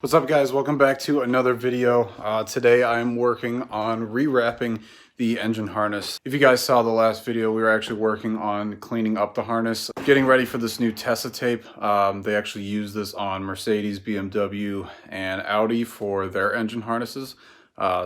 What's up, guys? Welcome back to another video. Today I'm working on rewrapping the engine harness. If you guys saw the last video, we were actually working on cleaning up the harness, getting ready for this new Tesa tape. They actually use this on Mercedes, BMW, and Audi for their engine harnesses.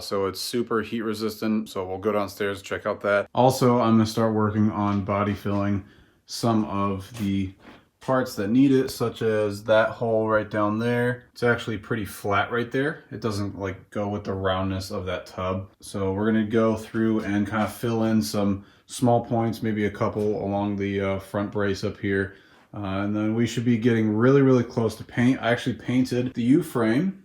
So it's super heat resistant. So we'll go downstairs, check out that. Also, I'm gonna start working on body filling some of the parts that need it, such as that hole right down there. It's actually pretty flat right there. It doesn't like go with the roundness of that tub. So we're gonna go through and kind of fill in some small points, maybe a couple along the front brace up here. And then we should be getting really close to paint. I actually painted the U-frame,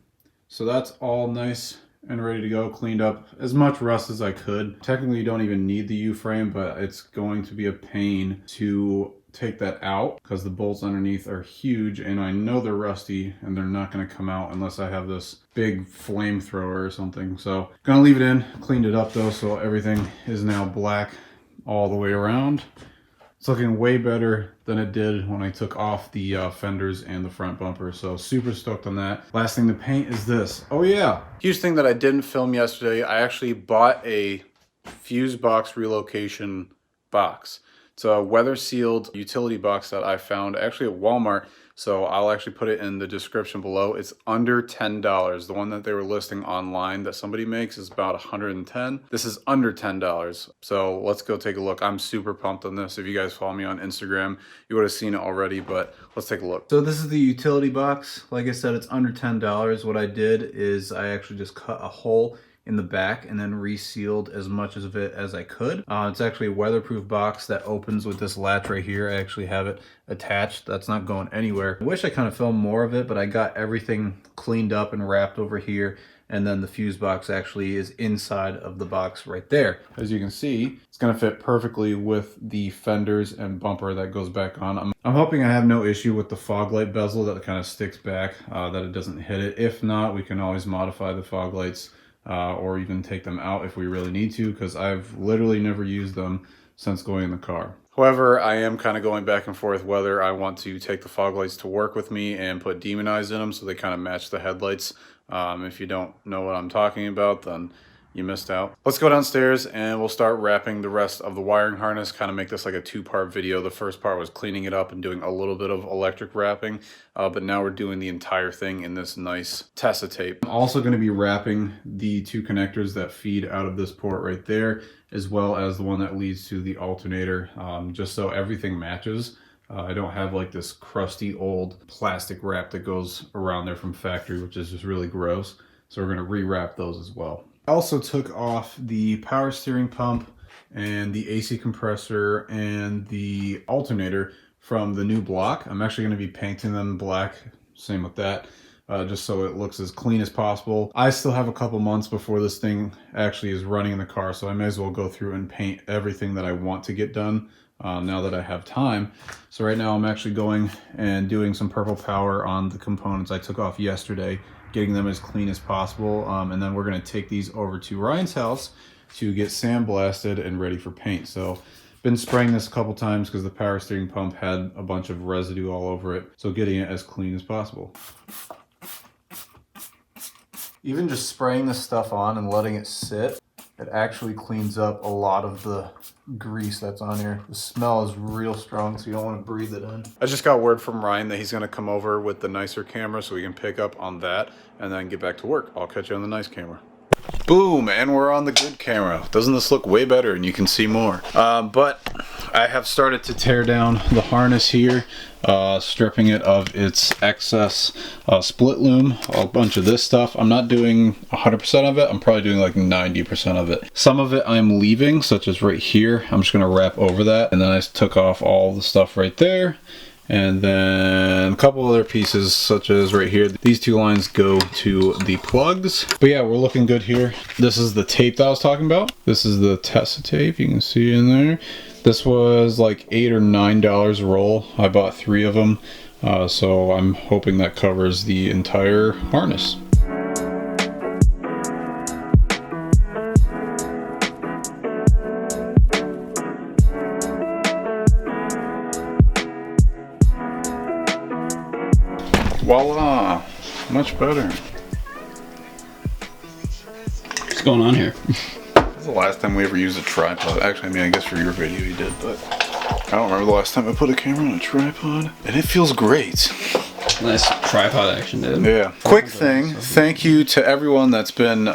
so that's all nice and ready to go, cleaned up as much rust as I could. Technically you don't even need the U-frame, but it's going to be a pain to take that out because the bolts underneath are huge and I know they're rusty and they're not going to come out unless I have this big flamethrower or something. So gonna leave it in, cleaned it up though, so everything is now black all the way around. It's looking way better than it did when I took off the fenders and the front bumper, so super stoked on that. Last thing to paint is this. Oh yeah, huge thing that I didn't film yesterday, I actually bought a fuse box relocation box. It's a weather sealed utility box that I found actually at Walmart, so I'll actually put it in the description below. It's under $10. The one that they were listing online that somebody makes is about $110. This is under $10. So let's go take a look. I'm super pumped on this. If you guys follow me on Instagram, you would have seen it already, but let's take a look. So this is the utility box. Like I said, it's under $10. What I did is I actually just cut a hole in the back and then resealed as much of it as I could. It's actually a weatherproof box that opens with this latch right here. I actually have it attached. That's not going anywhere. I wish I kind of filmed more of it, but I got everything cleaned up and wrapped over here. And then the fuse box actually is inside of the box right there. As you can see, it's gonna fit perfectly with the fenders and bumper that goes back on. I'm hoping I have no issue with the fog light bezel that kind of sticks back, that it doesn't hit it. If not, we can always modify the fog lights or even take them out if we really need to, because I've literally never used them since going in the car. However, I am kind of going back and forth whether I want to take the fog lights to work with me and put demon eyes in them so they kind of match the headlights. If you don't know what I'm talking about, then you missed out. Let's go downstairs and we'll start wrapping the rest of the wiring harness, kind of make this like a two-part video. The first part was cleaning it up and doing a little bit of electric wrapping, but now we're doing the entire thing in this nice Tesa tape. I'm also going to be wrapping the two connectors that feed out of this port right there, as well as the one that leads to the alternator, just so everything matches. I don't have like this crusty old plastic wrap that goes around there from factory, which is just really gross. So we're going to rewrap those as well. I also took off the power steering pump and the AC compressor and the alternator from the new block. I'm actually going to be painting them black, same with that, just so it looks as clean as possible. I still have a couple months before this thing actually is running in the car, so I may as well go through and paint everything that I want to get done now that I have time. So right now I'm actually going and doing some purple power on the components I took off yesterday, getting them as clean as possible, and then we're going to take these over to Ryan's house to get sandblasted and ready for paint. So been spraying this a couple times because the power steering pump had a bunch of residue all over it, so getting it as clean as possible. Even just spraying this stuff on and letting it sit, it actually cleans up a lot of the grease that's on here. The smell is real strong, so you don't want to breathe it in. I just got word from Ryan that he's going to come over with the nicer camera so we can pick up on that and then get back to work. I'll catch you on the nice camera. Boom, and we're on the good camera. Doesn't this look way better and you can see more? But I have started to tear down the harness here, stripping it of its excess split loom, a bunch of this stuff. I'm not doing 100% of it, I'm probably doing like 90% of it. Some of it I'm leaving, such as right here. I'm just gonna wrap over that, and then I took off all the stuff right there. And then a couple other pieces, such as right here. These two lines go to the plugs. But yeah, we're looking good here. This is the tape that I was talking about. This is the Tesa tape, you can see in there. This was like $8 or $9 a roll. I bought 3 of them. So I'm hoping that covers the entire harness. Voila! Much better. What's going on here? This is the last time we ever used a tripod. Actually, I mean, I guess for your video you did, but I don't remember the last time I put a camera on a tripod. And it feels great. Nice tripod action, dude. Yeah. Quick thing, thank you to everyone that's been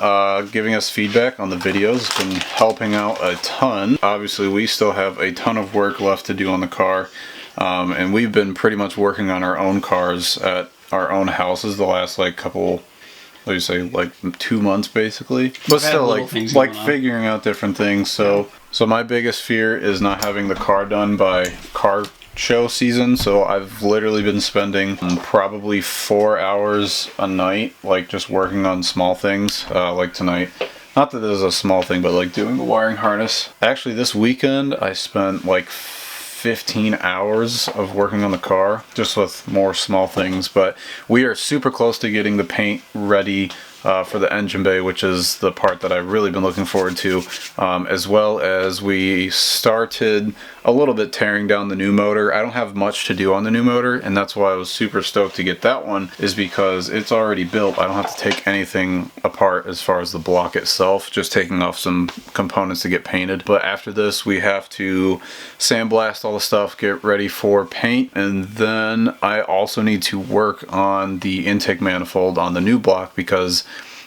giving us feedback on the videos. It's been helping out a ton. Obviously, we still have a ton of work left to do on the car. And we've been pretty much working on our own cars at our own houses the last like couple, what do you say, like 2 months basically. But still like figuring out different things. So my biggest fear is not having the car done by car show season. So I've literally been spending probably 4 hours a night, like just working on small things, like tonight. Not that this is a small thing, but like doing the wiring harness. Actually, this weekend I spent like 15 hours of working on the car, just with more small things. But we are super close to getting the paint ready for the engine bay, which is the part that I've really been looking forward to, as well as we started a little bit tearing down the new motor. I don't have much to do on the new motor, and that's why I was super stoked to get that one, is because it's already built. I don't have to take anything apart as far as the block itself, just taking off some components to get painted. But after this, we have to sandblast all the stuff, get ready for paint, and then I also need to work on the intake manifold on the new block, because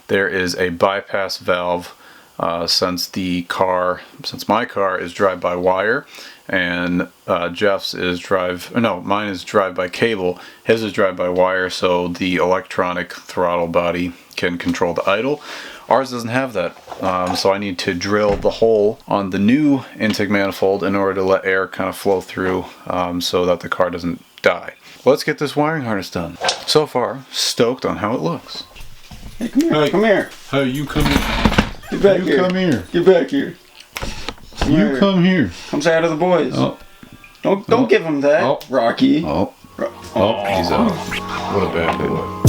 there is a bypass valve since my car is drive-by-wire, and Jeff's is mine is drive-by-cable, his is drive-by-wire, so the electronic throttle body can control the idle. Ours doesn't have that, so I need to drill the hole on the new intake manifold in order to let air kind of flow through, so that the car doesn't die. Let's get this wiring harness done. So far, stoked on how it looks. Hey, come here. Hey, come here. Hey, you come here. Get back here. Come here. Get back here. Come here. Come say hi to the boys. Oh. Don't give him that, oh. Rocky. Oh. He's out. What a bad boy.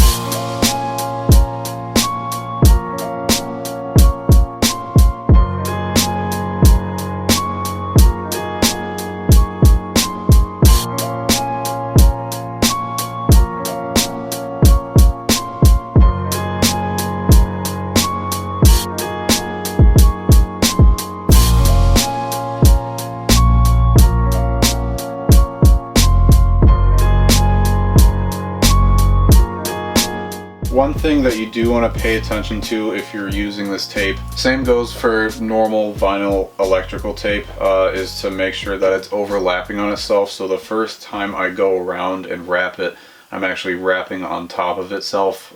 One thing that you do want to pay attention to if you're using this tape, same goes for normal vinyl electrical tape, is to make sure that it's overlapping on itself. So the first time I go around and wrap it, I'm actually wrapping on top of itself,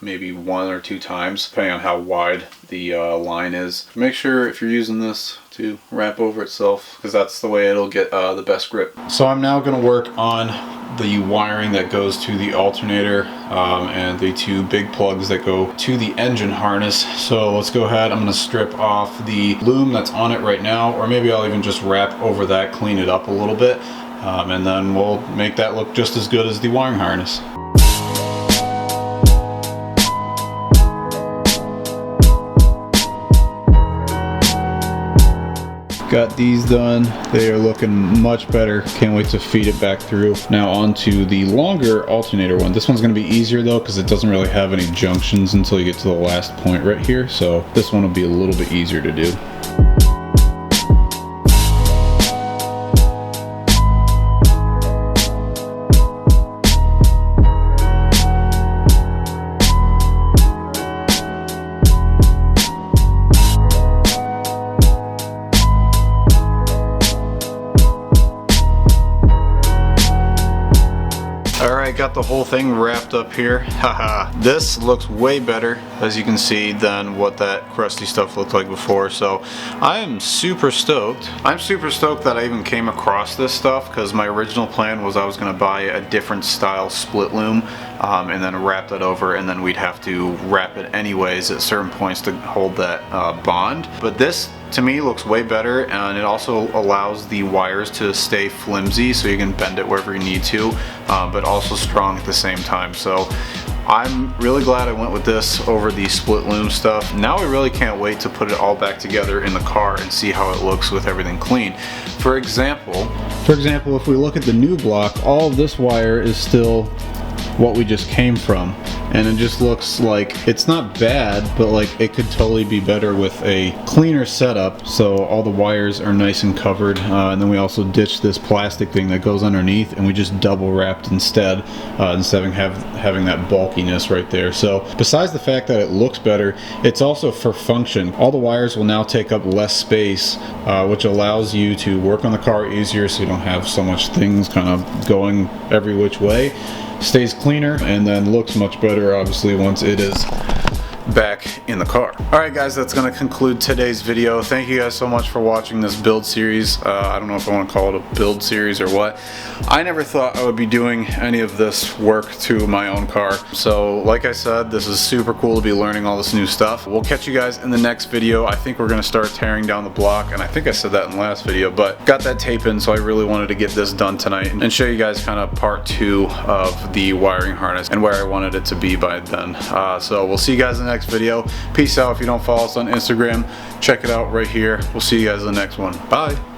maybe 1 or 2 times, depending on how wide the line is. Make sure if you're using this to wrap over itself, because that's the way it'll get the best grip. So I'm now going to work on the wiring that goes to the alternator and the 2 big plugs that go to the engine harness. So let's go ahead. I'm going to strip off the loom that's on it right now, or maybe I'll even just wrap over that, clean it up a little bit, and then we'll make that look just as good as the wiring harness. Got these done. They are looking much better. Can't wait to feed it back through. Now onto the longer alternator one. This one's going to be easier though, because it doesn't really have any junctions until you get to the last point right here. So this one will be a little bit easier to do. Got the whole thing wrapped up here. Haha. This looks way better, as you can see, than what that crusty stuff looked like before. So I am super stoked. I'm super stoked that I even came across this stuff, because my original plan was I was going to buy a different style split loom and then wrap that over, and then we'd have to wrap it anyways at certain points to hold that bond. But this to me looks way better, and it also allows the wires to stay flimsy, so you can bend it wherever you need to, but also strong at the same time. So I'm really glad I went with this over the split loom stuff. Now I really can't wait to put it all back together in the car and see how it looks with everything clean. For example, if we look at the new block, all of this wire is still what we just came from. and it just looks like it's not bad, but like it could totally be better with a cleaner setup. So all the wires are nice and covered, and then we also ditched this plastic thing that goes underneath, and we just double wrapped instead of having that bulkiness right there. So besides the fact that it looks better, it's also for function. All the wires will now take up less space, which allows you to work on the car easier, so you don't have so much things kind of going every which way. Stays cleaner and then looks much better, obviously, once it is back in the car. Alright guys, that's going to conclude today's video. Thank you guys so much for watching this build series. I don't know if I want to call it a build series or what. I never thought I would be doing any of this work to my own car. So like I said, this is super cool to be learning all this new stuff. We'll catch you guys in the next video. I think we're going to start tearing down the block, and I think I said that in the last video, but got that tape in, so I really wanted to get this done tonight and show you guys kind of part 2 of the wiring harness and where I wanted it to be by then. So we'll see you guys in the next video. Peace out. If you don't follow us on Instagram, check it out right here. We'll see you guys in the next one. Bye.